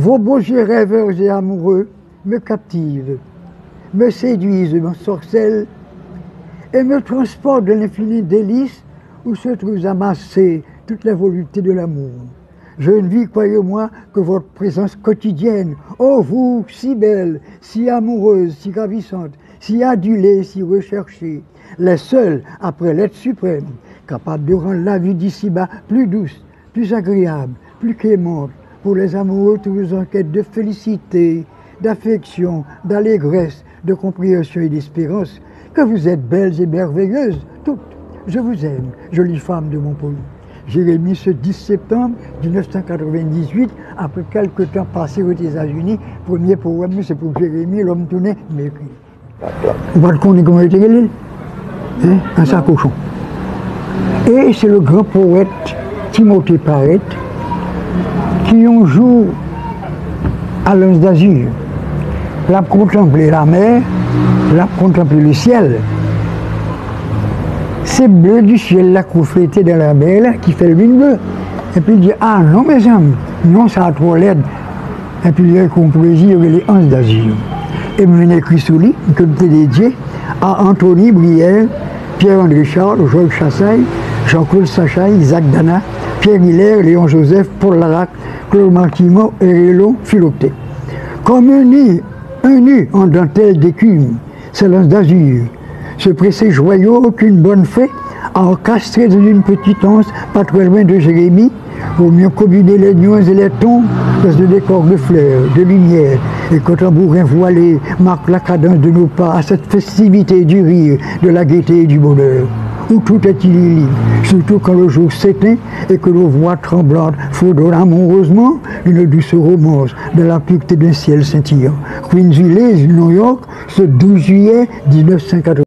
Vos beaux yeux rêveurs et amoureux me captivent, me séduisent, m'ensorcellent et me transportent de l'infini délice où se trouvent amassées toutes les voluptés de l'amour. Je ne vis, croyez-moi, que votre présence quotidienne. Oh, vous, si belle, si amoureuse, si ravissante, si adulée, si recherchée, les seuls, après l'être suprême, capables de rendre la vie d'ici-bas plus douce, plus agréable, plus clémente, pour les amoureux tous en quête de félicité, d'affection, d'allégresse, de compréhension et d'espérance, que vous êtes belles et merveilleuses, toutes. Je vous aime, jolie femme de mon pays. Jérémie, ce 10 septembre 1998, après quelques temps passés aux États-Unis, premier poème, c'est pour Jérémie, l'homme tourné, il m'écrit. Vous connaissez comment il était l'île? Un sacochon. Et c'est le grand poète Timothée Parrett qui un jour à l'Anse d'Azur l'a contemplé la mer, l'a contemplé le ciel. C'est bleu du ciel là reflété dans la mer qui fait le vin bleu. Et puis il dit, ah non mes amis, non ça a trop laide. Et puis il a compris, il y avait les Anses d'Azur. Et je l'ai écrit sous lui, que je dédié à Anthony Brière, Pierre-André Charles, Georges Chassaille, Jean-Claude Sachaille, Isaac Dana, Pierre Miller, Léon Joseph, Paul Larac, Claude Martimo et Rélo Philoté. Comme un nid en dentelle d'écume, c'est l'Anse d'Azur. Ce pressé joyau qu'une bonne fée a encastré dans une petite anse pas très loin de Jérémie, pour mieux combiner les nuances et les tons dans ce décor de fleurs, de lumière, et qu'un tambourin voilé marque la cadence de nos pas à cette festivité du rire, de la gaieté et du bonheur, où tout est illuminé, surtout quand le jour s'éteint et que nos voix tremblantes fredonnent amoureusement une douce romance de la pureté d'un ciel scintillant. Queens Village, New York, ce 12 juillet 1980.